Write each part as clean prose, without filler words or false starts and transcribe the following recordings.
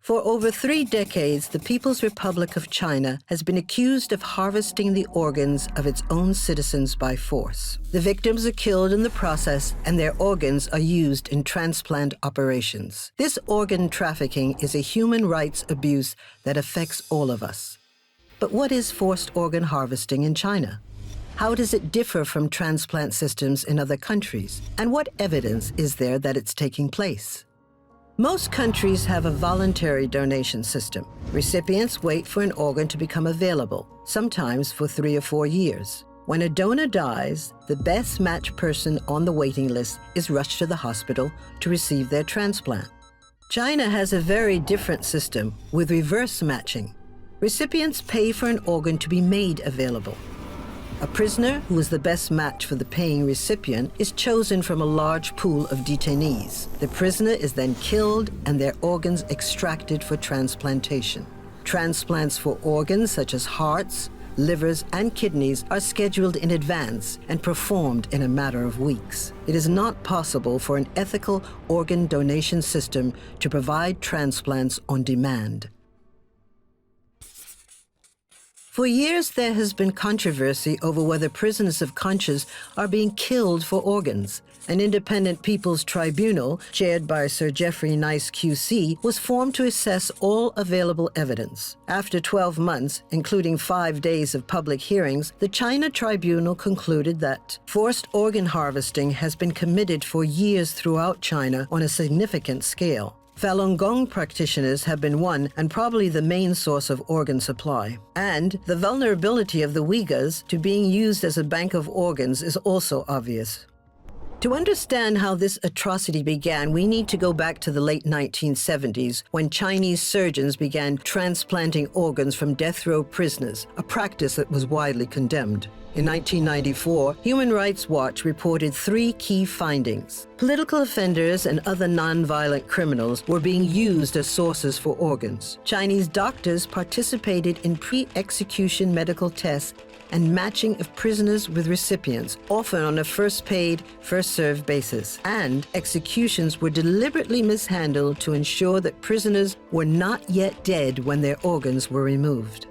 For over 3 decades, the People's Republic of China has been accused of harvesting the organs of its own citizens by force. The victims are killed in the process, and their organs are used in transplant operations. This organ trafficking is a human rights abuse that affects all of us. But what is forced organ harvesting in China? How does it differ from transplant systems in other countries? And what evidence is there that it's taking place? Most countries have a voluntary donation system. Recipients wait for an organ to become available, sometimes for 3 or 4 years. When a donor dies, the best matched person on the waiting list is rushed to the hospital to receive their transplant. China has a very different system with reverse matching. Recipients pay for an organ to be made available. A prisoner who is the best match for the paying recipient is chosen from a large pool of detainees. The prisoner is then killed and their organs extracted for transplantation. Transplants for organs such as hearts, livers, and kidneys are scheduled in advance and performed in a matter of weeks. It is not possible for an ethical organ donation system to provide transplants on demand. For years, there has been controversy over whether prisoners of conscience are being killed for organs. An independent people's tribunal, chaired by Sir Geoffrey Nice QC, was formed to assess all available evidence. After 12 months, including 5 days of public hearings, the China tribunal concluded that forced organ harvesting has been committed for years throughout China on a significant scale. Falun Gong practitioners have been one and probably the main source of organ supply. And the vulnerability of the Uyghurs to being used as a bank of organs is also obvious. To understand how this atrocity began, we need to go back to the late 1970s when Chinese surgeons began transplanting organs from death row prisoners, a practice that was widely condemned. In 1994, Human Rights Watch reported 3 key findings. Political offenders and other nonviolent criminals were being used as sources for organs. Chinese doctors participated in pre-execution medical tests and matching of prisoners with recipients, often on a first-paid, first-served basis. And executions were deliberately mishandled to ensure that prisoners were not yet dead when their organs were removed.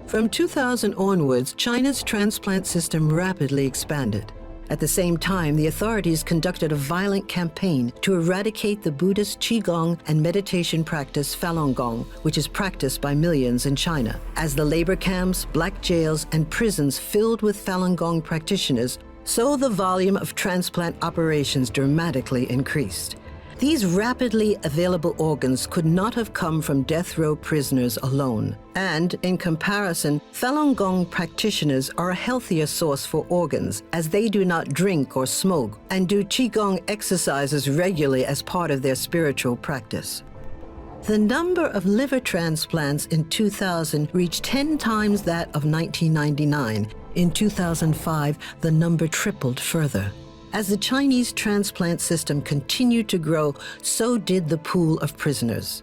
From 2000 onwards, China's transplant system rapidly expanded. At the same time, the authorities conducted a violent campaign to eradicate the Buddhist Qigong and meditation practice Falun Gong, which is practiced by millions in China. As the labor camps, black jails, and prisons filled with Falun Gong practitioners, so the volume of transplant operations dramatically increased. These rapidly available organs could not have come from death row prisoners alone. And, in comparison, Falun Gong practitioners are a healthier source for organs, as they do not drink or smoke and do Qigong exercises regularly as part of their spiritual practice. The number of liver transplants in 2000 reached 10 times that of 1999. In 2005, the number tripled further. As the Chinese transplant system continued to grow, so did the pool of prisoners.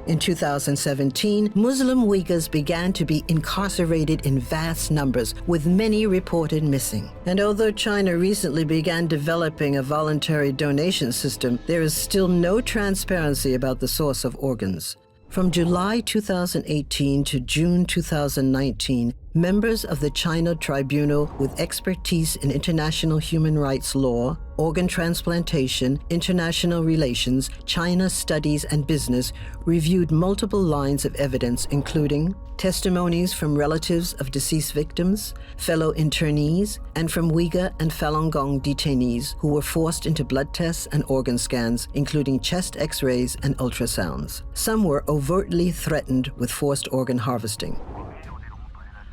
In 2017, Muslim Uyghurs began to be incarcerated in vast numbers, with many reported missing. And although China recently began developing a voluntary donation system, there is still no transparency about the source of organs. From July 2018 to June 2019, members of the China Tribunal with expertise in international human rights law, organ transplantation, international relations, China studies, and business reviewed multiple lines of evidence, including testimonies from relatives of deceased victims, fellow internees, and from Uyghur and Falun Gong detainees who were forced into blood tests and organ scans, including chest X-rays and ultrasounds. Some were overtly threatened with forced organ harvesting.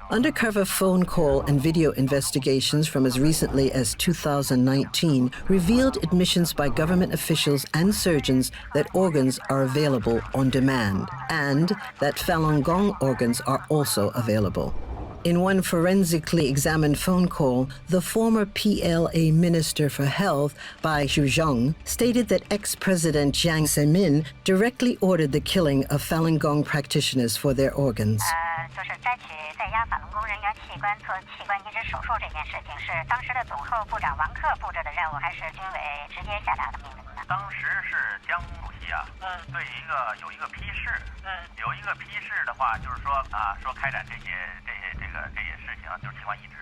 Undercover phone call and video investigations from as recently as 2019 revealed admissions by government officials and surgeons that organs are available on demand, and that Falun Gong organs are also available. In one forensically examined phone call, the former PLA Minister for Health, Bai Zhuzhong, stated that ex-President Jiang Zemin directly ordered the killing of Falun Gong practitioners for their organs. 就是摘取在押法轮功人员器官做器官移植手术这件事情，是当时的总后部长王克布置的任务，还是军委直接下达的命令呢？当时是江主席啊，对有一个批示，有一个批示的话，就是说说开展这些事情，就是器官移植。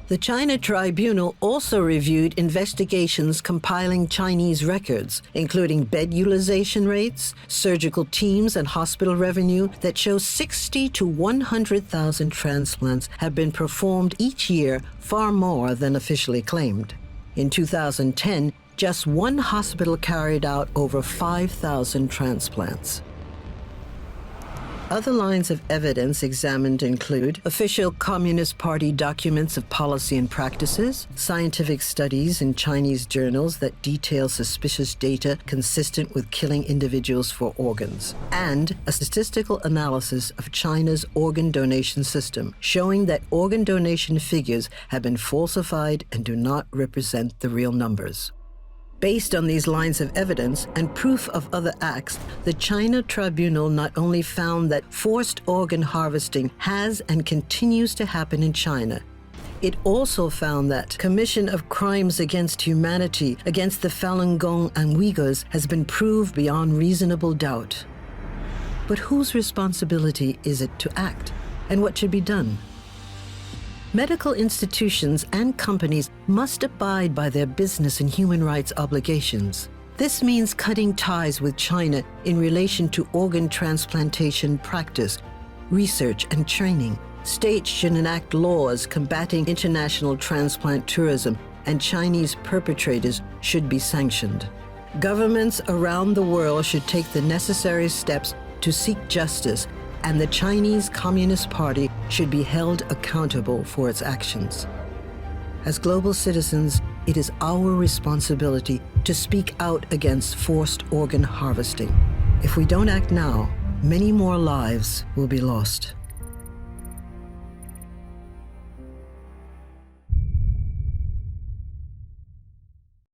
The China Tribunal also reviewed investigations compiling Chinese records, including bed utilization rates, surgical teams, and hospital revenue that show 60 to 100,000 transplants have been performed each year, far more than officially claimed. In 2010, just one hospital carried out over 5,000 transplants. Other lines of evidence examined include official Communist Party documents of policy and practices, scientific studies in Chinese journals that detail suspicious data consistent with killing individuals for organs, and a statistical analysis of China's organ donation system, showing that organ donation figures have been falsified and do not represent the real numbers. Based on these lines of evidence and proof of other acts, the China Tribunal not only found that forced organ harvesting has and continues to happen in China, it also found that commission of crimes against humanity against the Falun Gong and Uyghurs has been proved beyond reasonable doubt. But whose responsibility is it to act, and what should be done? Medical institutions and companies must abide by their business and human rights obligations. This means cutting ties with China in relation to organ transplantation practice, research, and training. States should enact laws combating international transplant tourism, and Chinese perpetrators should be sanctioned. Governments around the world should take the necessary steps to seek justice, and the Chinese Communist Party should be held accountable for its actions. As global citizens, it is our responsibility to speak out against forced organ harvesting. If we don't act now, many more lives will be lost.